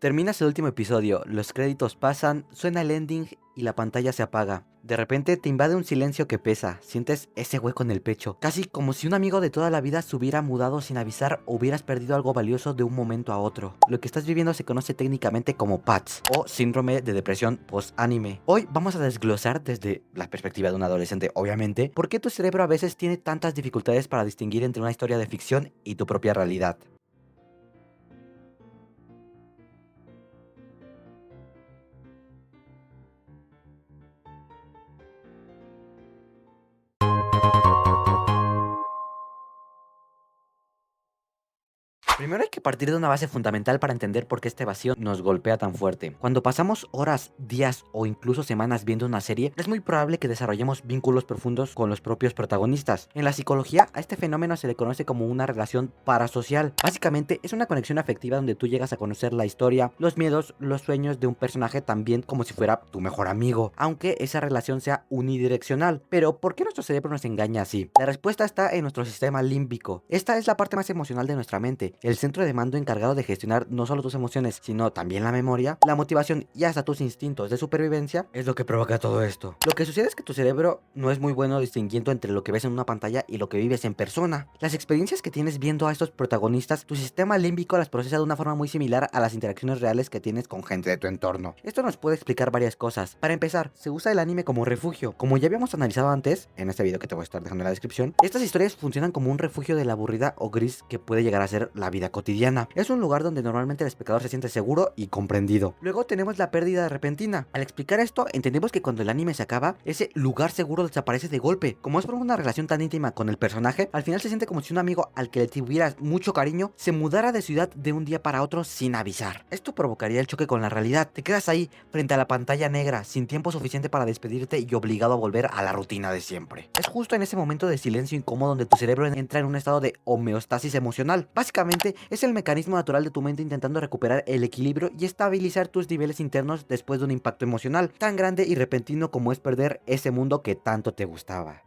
Terminas el último episodio, los créditos pasan, suena el ending y la pantalla se apaga. De repente te invade un silencio que pesa, sientes ese hueco en el pecho, casi como si un amigo de toda la vida se hubiera mudado sin avisar o hubieras perdido algo valioso de un momento a otro. Lo que estás viviendo se conoce técnicamente como PATS o síndrome de depresión post-anime. Hoy vamos a desglosar desde la perspectiva de un adolescente, obviamente, por qué tu cerebro a veces tiene tantas dificultades para distinguir entre una historia de ficción y tu propia realidad. Primero hay que partir de una base fundamental para entender por qué este vacío nos golpea tan fuerte. Cuando pasamos horas, días o incluso semanas viendo una serie, es muy probable que desarrollemos vínculos profundos con los propios protagonistas. En la psicología, a este fenómeno se le conoce como una relación parasocial. Básicamente, es una conexión afectiva donde tú llegas a conocer la historia, los miedos, los sueños de un personaje también como si fuera tu mejor amigo, aunque esa relación sea unidireccional. Pero, ¿por qué nuestro cerebro nos engaña así? La respuesta está en nuestro sistema límbico. Esta es la parte más emocional de nuestra mente, el centro de mando encargado de gestionar no solo tus emociones, sino también la memoria, la motivación y hasta tus instintos de supervivencia, es lo que provoca todo esto. Lo que sucede es que tu cerebro no es muy bueno distinguiendo entre lo que ves en una pantalla y lo que vives en persona. Las experiencias que tienes viendo a estos protagonistas, tu sistema límbico las procesa de una forma muy similar a las interacciones reales que tienes con gente de tu entorno. Esto nos puede explicar varias cosas. Para empezar, se usa el anime como refugio. Como ya habíamos analizado antes, en este video que te voy a estar dejando en la descripción, estas historias funcionan como un refugio de la aburrida o gris que puede llegar a ser la vida cotidiana. Es un lugar donde normalmente el espectador se siente seguro y comprendido. Luego tenemos la pérdida repentina. Al explicar esto, entendemos que cuando el anime se acaba, ese lugar seguro desaparece de golpe. Como es por una relación tan íntima con el personaje, al final se siente como si un amigo al que le tuvieras mucho cariño se mudara de ciudad de un día para otro sin avisar. Esto provocaría el choque con la realidad. Te quedas ahí, frente a la pantalla negra, sin tiempo suficiente para despedirte y obligado a volver a la rutina de siempre. Es justo en ese momento de silencio incómodo donde tu cerebro entra en un estado de homeostasis emocional. Básicamente, es el mecanismo natural de tu mente intentando recuperar el equilibrio y estabilizar tus niveles internos después de un impacto emocional tan grande y repentino como es perder ese mundo que tanto te gustaba.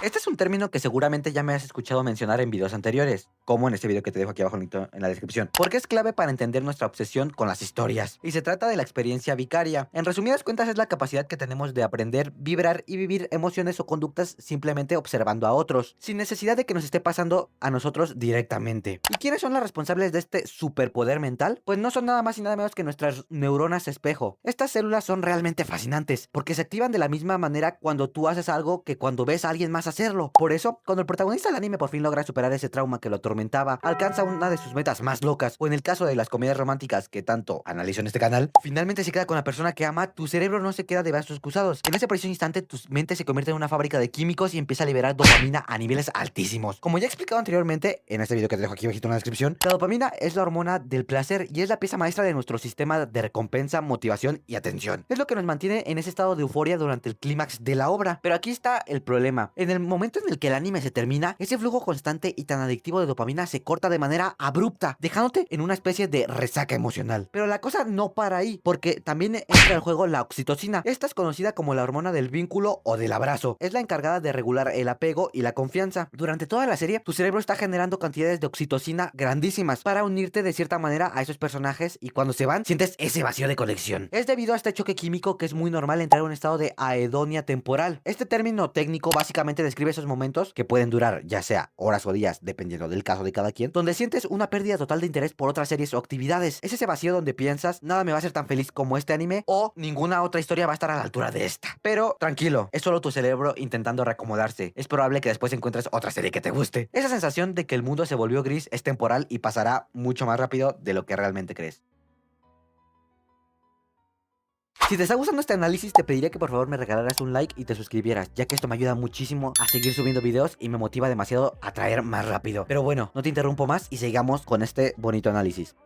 Este es un término que seguramente ya me has escuchado mencionar en videos anteriores, como en este video que te dejo aquí abajo en la descripción, porque es clave para entender nuestra obsesión con las historias, y se trata de la experiencia vicaria. En resumidas cuentas, es la capacidad que tenemos de aprender, vibrar y vivir emociones o conductas simplemente observando a otros, sin necesidad de que nos esté pasando a nosotros directamente. ¿Y quiénes son las responsables de este superpoder mental? Pues no son nada más y nada menos que nuestras neuronas espejo. Estas células son realmente fascinantes, porque se activan de la misma manera cuando tú haces algo que cuando ves a alguien más hacerlo. Por eso, cuando el protagonista del anime por fin logra superar ese trauma que lo atormentaba, alcanza una de sus metas más locas, o en el caso de las comedias románticas que tanto analizo en este canal, finalmente se queda con la persona que ama, tu cerebro no se queda de brazos cruzados. En ese preciso instante, tu mente se convierte en una fábrica de químicos y empieza a liberar dopamina a niveles altísimos. Como ya he explicado anteriormente, en este video que te dejo aquí abajito en la descripción, la dopamina es la hormona del placer y es la pieza maestra de nuestro sistema de recompensa, motivación y atención. Es lo que nos mantiene en ese estado de euforia durante el clímax de la obra. Pero aquí está el problema. En el momento en el que el anime se termina, ese flujo constante y tan adictivo de dopamina se corta de manera abrupta, dejándote en una especie de resaca emocional. Pero la cosa no para ahí, porque también entra en juego la oxitocina. Esta es conocida como la hormona del vínculo o del abrazo. Es la encargada de regular el apego y la confianza. Durante toda la serie, tu cerebro está generando cantidades de oxitocina grandísimas para unirte de cierta manera a esos personajes, y cuando se van, sientes ese vacío de conexión. Es debido a este choque químico que es muy normal entrar en un estado de aedonia temporal. Este término técnico básicamente describe esos momentos que pueden durar ya sea horas o días, dependiendo del caso de cada quien, donde sientes una pérdida total de interés por otras series o actividades. Es ese vacío donde piensas, nada me va a hacer tan feliz como este anime, o ninguna otra historia va a estar a la altura de esta. Pero tranquilo, es solo tu cerebro intentando reacomodarse. Es probable que después encuentres otra serie que te guste. Esa sensación de que el mundo se volvió gris es temporal y pasará mucho más rápido de lo que realmente crees. Si te está gustando este análisis, te pediría que por favor me regalaras un like y te suscribieras, ya que esto me ayuda muchísimo a seguir subiendo videos y me motiva demasiado a traer más rápido. Pero bueno, no te interrumpo más y sigamos con este bonito análisis.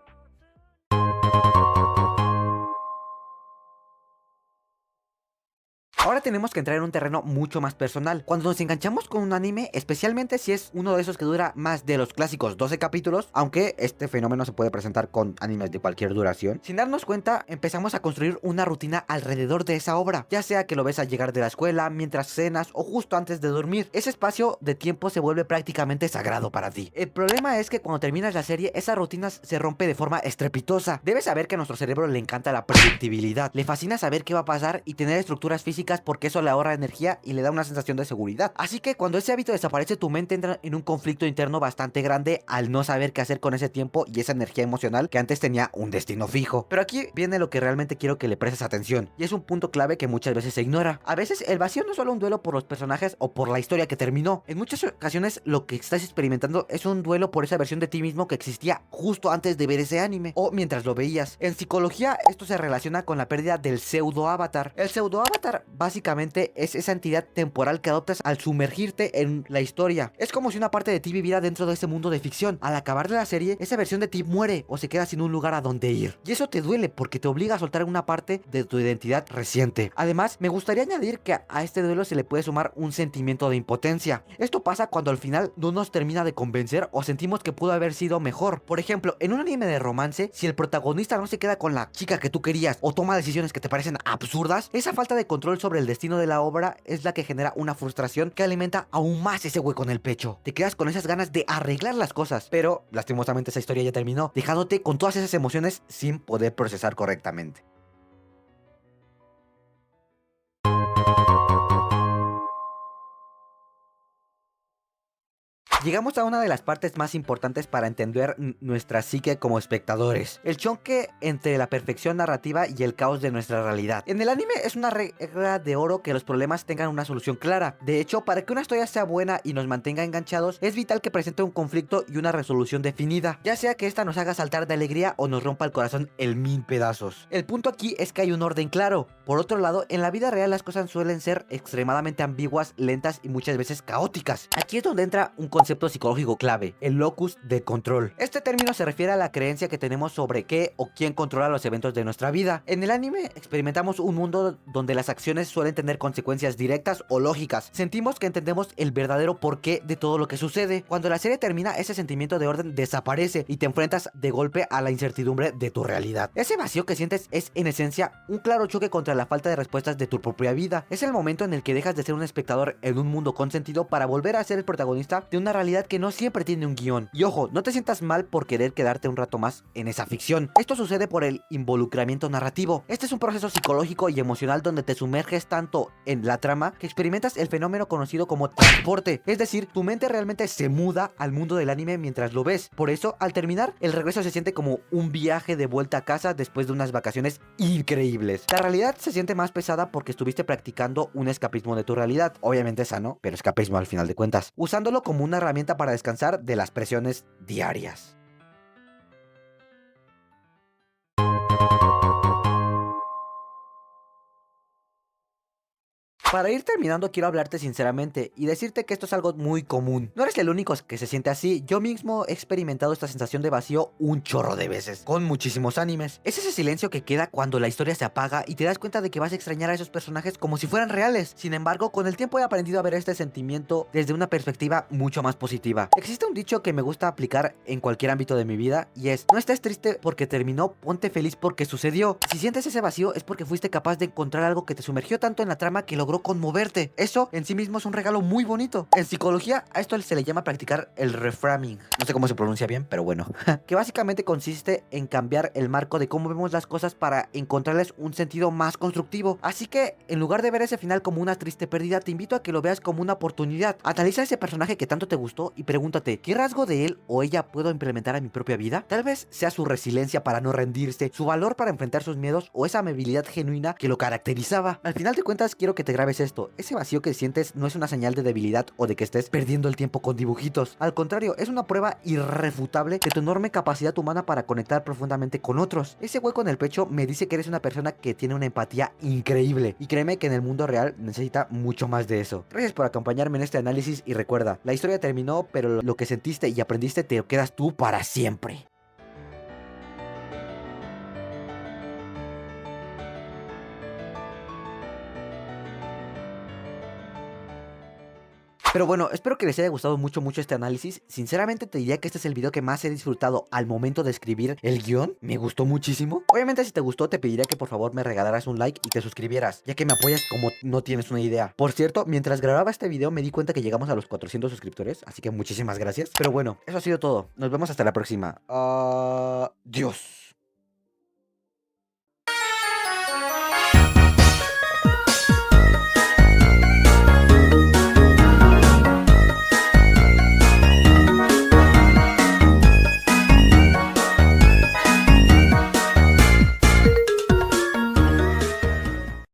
Ahora tenemos que entrar en un terreno mucho más personal. Cuando nos enganchamos con un anime, especialmente si es uno de esos que dura más de los clásicos 12 capítulos, aunque este fenómeno se puede presentar con animes de cualquier duración, sin darnos cuenta empezamos a construir una rutina alrededor de esa obra, ya sea que lo ves al llegar de la escuela, mientras cenas o justo antes de dormir. Ese espacio de tiempo se vuelve prácticamente sagrado para ti. El problema es que cuando terminas la serie, esa rutina se rompe de forma estrepitosa. Debes saber que a nuestro cerebro le encanta la predictibilidad, le fascina saber qué va a pasar y tener estructuras físicas porque eso le ahorra energía y le da una sensación de seguridad. Así que cuando ese hábito desaparece, tu mente entra en un conflicto interno bastante grande al no saber qué hacer con ese tiempo y esa energía emocional que antes tenía un destino fijo. Pero aquí viene lo que realmente quiero que le prestes atención, y es un punto clave que muchas veces se ignora. A veces el vacío no es solo un duelo por los personajes o por la historia que terminó. En muchas ocasiones lo que estás experimentando es un duelo por esa versión de ti mismo que existía justo antes de ver ese anime o mientras lo veías. En psicología esto se relaciona con la pérdida del pseudo avatar. El pseudo avatar básicamente es esa entidad temporal que adoptas al sumergirte en la historia. Es como si una parte de ti viviera dentro de ese mundo de ficción. Al acabar de la serie, esa versión de ti muere o se queda sin un lugar a donde ir. Y eso te duele porque te obliga a soltar una parte de tu identidad reciente. Además, me gustaría añadir que a este duelo se le puede sumar un sentimiento de impotencia. Esto pasa cuando al final no nos termina de convencer o sentimos que pudo haber sido mejor. Por ejemplo, en un anime de romance, si el protagonista no se queda con la chica que tú querías o toma decisiones que te parecen absurdas, esa falta de control sobre el destino de la obra es la que genera una frustración que alimenta aún más ese hueco en el pecho. Te quedas con esas ganas de arreglar las cosas, pero lastimosamente esa historia ya terminó, dejándote con todas esas emociones sin poder procesar correctamente. Llegamos a una de las partes más importantes para entender nuestra psique como espectadores: el choque entre la perfección narrativa y el caos de nuestra realidad. En el anime es una regla de oro que los problemas tengan una solución clara. De hecho, para que una historia sea buena y nos mantenga enganchados, es vital que presente un conflicto y una resolución definida, ya sea que esta nos haga saltar de alegría o nos rompa el corazón en mil pedazos. El punto aquí es que hay un orden claro. Por otro lado, en la vida real las cosas suelen ser extremadamente ambiguas, lentas y muchas veces caóticas. Aquí es donde entra un concepto psicológico clave: el locus de control. Este término se refiere a la creencia que tenemos sobre qué o quién controla los eventos de nuestra vida. En el anime experimentamos un mundo donde las acciones suelen tener consecuencias directas o lógicas. Sentimos que entendemos el verdadero porqué de todo lo que sucede. Cuando la serie termina, ese sentimiento de orden desaparece y te enfrentas de golpe a la incertidumbre de tu realidad. Ese vacío que sientes es en esencia un claro choque contra la falta de respuestas de tu propia vida. Es el momento en el que dejas de ser un espectador en un mundo con sentido para volver a ser el protagonista de una realidad que no siempre tiene un guión. Y ojo, no te sientas mal por querer quedarte un rato más en esa ficción. Esto sucede por el involucramiento narrativo. Este es un proceso psicológico y emocional donde te sumerges tanto en la trama que experimentas el fenómeno conocido como transporte. Es decir, tu mente realmente se muda al mundo del anime mientras lo ves. Por eso, al terminar, el regreso se siente como un viaje de vuelta a casa después de unas vacaciones increíbles. La realidad se siente más pesada porque estuviste practicando un escapismo de tu realidad. Obviamente sano, pero escapismo al final de cuentas, usándolo como una herramienta para descansar de las presiones diarias. Para ir terminando, quiero hablarte sinceramente y decirte que esto es algo muy común. No eres el único que se siente así. Yo mismo he experimentado esta sensación de vacío un chorro de veces, con muchísimos animes. Es ese silencio que queda cuando la historia se apaga y te das cuenta de que vas a extrañar a esos personajes como si fueran reales. Sin embargo, con el tiempo he aprendido a ver este sentimiento desde una perspectiva mucho más positiva. Existe un dicho que me gusta aplicar en cualquier ámbito de mi vida y es: no estés triste porque terminó, ponte feliz porque sucedió. Si sientes ese vacío es porque fuiste capaz de encontrar algo que te sumergió tanto en la trama que logró conmoverte. Eso en sí mismo es un regalo muy bonito. En psicología a esto se le llama practicar el reframing. No sé cómo se pronuncia bien, pero bueno. Que básicamente consiste en cambiar el marco de cómo vemos las cosas para encontrarles un sentido más constructivo. Así que en lugar de ver ese final como una triste pérdida, te invito a que lo veas como una oportunidad. Analiza a ese personaje que tanto te gustó y pregúntate: ¿qué rasgo de él o ella puedo implementar en mi propia vida? Tal vez sea su resiliencia para no rendirse, su valor para enfrentar sus miedos o esa amabilidad genuina que lo caracterizaba. Al final de cuentas, quiero que te grabes esto: ese vacío que sientes no es una señal de debilidad o de que estés perdiendo el tiempo con dibujitos. Al contrario, es una prueba irrefutable de tu enorme capacidad humana para conectar profundamente con otros. Ese hueco en el pecho me dice que eres una persona que tiene una empatía increíble, y créeme que en el mundo real necesita mucho más de eso. Gracias por acompañarme en este análisis y recuerda, la historia terminó, pero lo que sentiste y aprendiste te lo quedas tú para siempre. Pero bueno, espero que les haya gustado mucho este análisis. Sinceramente te diría que este es el video que más he disfrutado al momento de escribir el guión. Me gustó muchísimo. Obviamente si te gustó te pediría que por favor me regalaras un like y te suscribieras, ya que me apoyas como no tienes una idea. Por cierto, mientras grababa este video me di cuenta que llegamos a los 400 suscriptores, así que muchísimas gracias. Pero bueno, eso ha sido todo. Nos vemos hasta la próxima. Adiós.